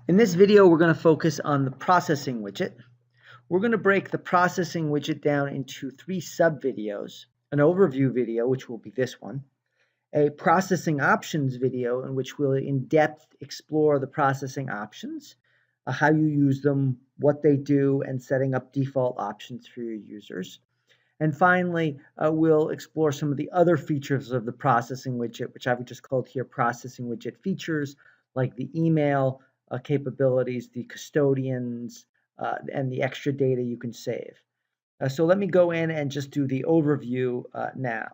In this video, we're going to focus on the processing widget. We're going to break the processing widget down into 3 sub-videos: an overview video, which will be this one, a processing options video in which we'll in-depth explore the processing options, how you use them, what they do, and setting up default options for your users. And finally, we'll explore some of the other features of the processing widget, which I've just called here processing widget features, like the email capabilities, the custodians, and the extra data you can save. So let me go in and just do the overview now.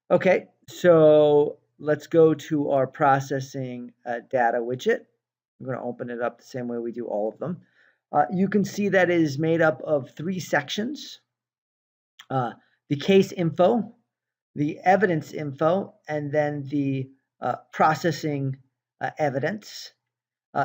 Okay, so let's go to our processing data widget. I'm going to open it up the same way we do all of them. You can see that it is made up of 3 sections: the case info, the evidence info, and then the processing evidence.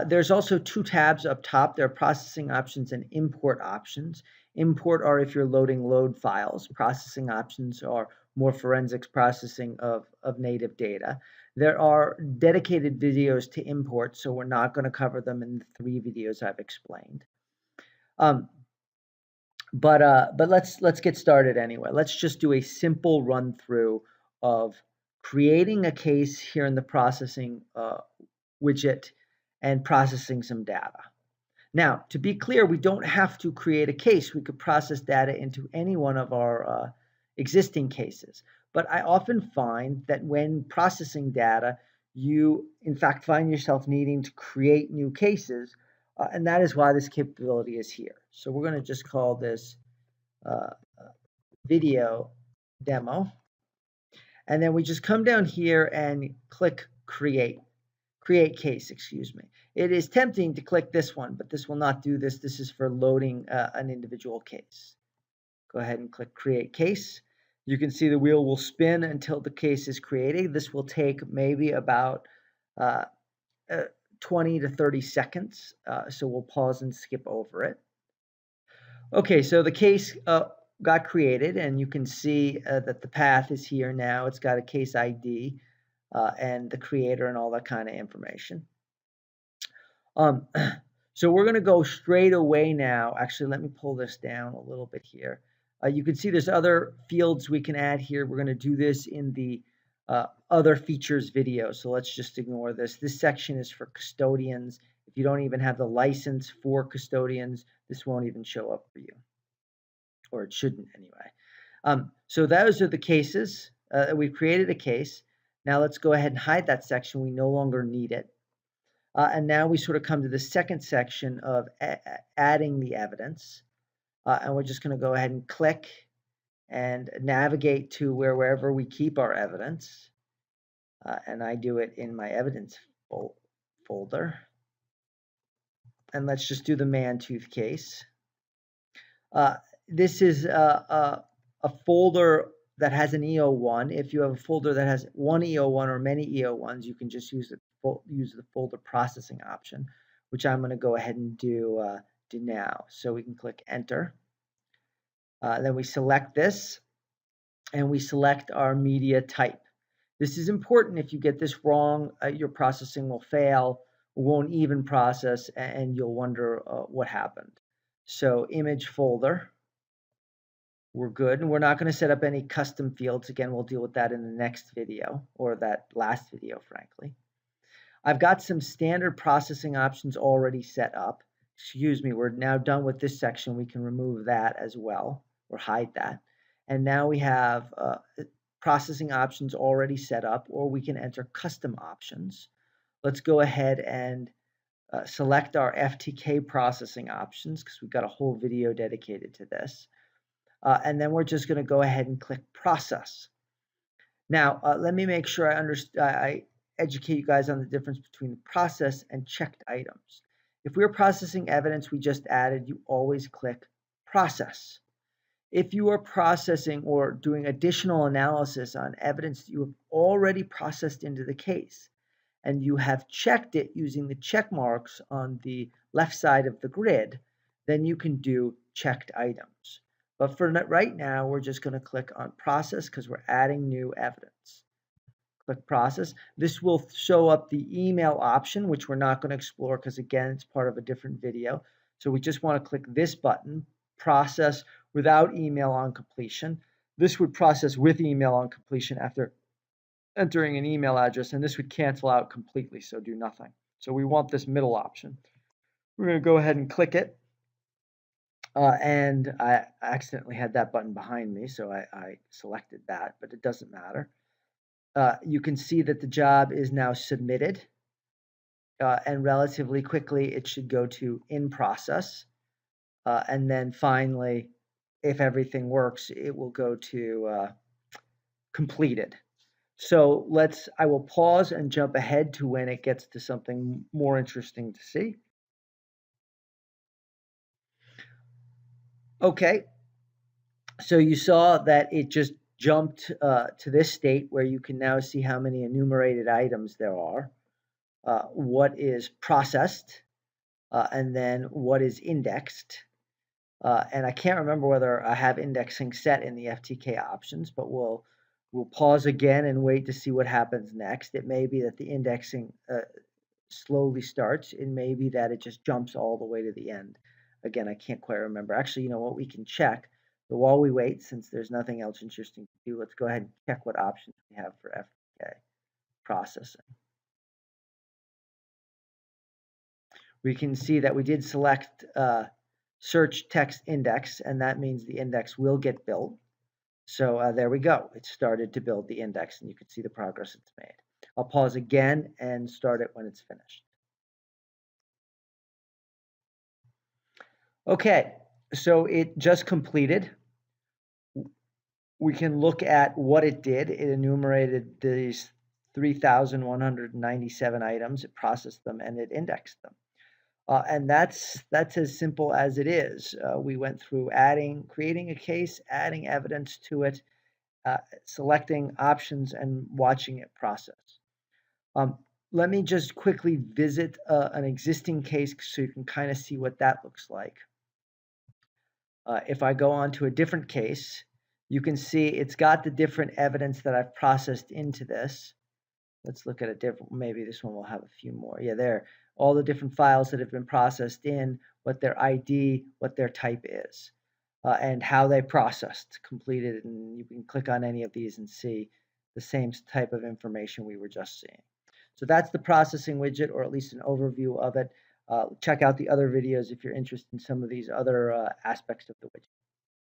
There's also 2 tabs up top. There are processing options and import options. Import are if you're loading load files. Processing options are more forensics processing of native data. There are dedicated videos to import, so we're not going to cover them in the 3 videos I've explained. But let's get started anyway. Let's just do a simple run through of creating a case here in the processing widget and processing some data. Now, to be clear, we don't have to create a case. We could process data into any one of our existing cases. But I often find that when processing data, you in fact find yourself needing to create new cases, and that is why this capability is here. So we're going to just call this video demo. And then we just come down here and click create case, excuse me. It is tempting to click this one, but this will not do this. This is for loading an individual case. Go ahead and click create case. You can see the wheel will spin until the case is created. This will take maybe about 20 to 30 seconds. So we'll pause and skip over it. Okay, so the case got created, and you can see that the path is here now. It's got a case ID and the creator and all that kind of information. So we're going to go straight away now. Actually, let me pull this down a little bit here. You can see there's other fields we can add here. We're going to do this in the other features video. So let's just ignore this. This section is for custodians. If you don't even have the license for custodians, this won't even show up for you, or it shouldn't anyway. So those are the cases. We've created a case. Now let's go ahead and hide that section. We no longer need it. And now we sort of come to the second section of adding the evidence. And we're just going to go ahead and click and navigate to wherever we keep our evidence. And I do it in my evidence folder. And let's just do the man-tooth case. This is a folder that has an EO1. If you have a folder that has one EO1 or many EO1s, you can just use the folder processing option, which I'm going to go ahead and do now. So we can click enter. Then we select this, and we select our media type. This is important. If you get this wrong, your processing will fail, won't even process, and you'll wonder what happened. So image folder. We're good, and we're not going to set up any custom fields. Again, we'll deal with that in the next video, or that last video, frankly. I've got some standard processing options already set up. Excuse me, we're now done with this section. We can remove that as well, or hide that. And now we have processing options already set up, or we can enter custom options. Let's go ahead and select our FTK processing options, because we've got a whole video dedicated to this. And then we're just going to go ahead and click process. Now, let me make sure I educate you guys on the difference between process and checked items. If we're processing evidence we just added, you always click process. If you are processing or doing additional analysis on evidence that you have already processed into the case, and you have checked it using the check marks on the left side of the grid, then you can do checked items. But for right now, we're just going to click on process because we're adding new evidence. click process. This will show up the email option, which we're not going to explore because again, it's part of a different video. So we just want to click this button, process without email on completion. This would process with email on completion after entering an email address, and this would cancel out completely, so do nothing. So we want this middle option. We're going to go ahead and click it. And I accidentally had that button behind me, so I selected that, but it doesn't matter. You can see that the job is now submitted, and relatively quickly it should go to in process. And then finally, if everything works, it will go to completed. So I will pause and jump ahead to when it gets to something more interesting to see. Okay, so you saw that it just jumped to this state where you can now see how many enumerated items there are, what is processed, and then what is indexed. And I can't remember whether I have indexing set in the FTK options, but we'll pause again and wait to see what happens next. It may be that the indexing slowly starts. It may be that it just jumps all the way to the end. Again, I can't quite remember. Actually, you know what? We can check. But while we wait, since there's nothing else interesting to do, let's go ahead and check what options we have for FTK processing. We can see that we did select search text index, and that means the index will get built. So there we go. It started to build the index, and you can see the progress it's made. I'll pause again and start it when it's finished. Okay, so it just completed. We can look at what it did. It enumerated these 3,197 items, it processed them, and it indexed them. And that's as simple as it is. We went through creating a case, adding evidence to it, selecting options, and watching it process. Let me just quickly visit an existing case so you can kind of see what that looks like. If I go on to a different case, you can see it's got the different evidence that I've processed into this. Let's look at a different, maybe this one will have a few more. Yeah, there, all the different files that have been processed in, what their ID, what their type is, and how they processed, completed, and you can click on any of these and see the same type of information we were just seeing. So that's the processing widget, or at least an overview of it. Check out the other videos if you're interested in some of these other aspects of the widget.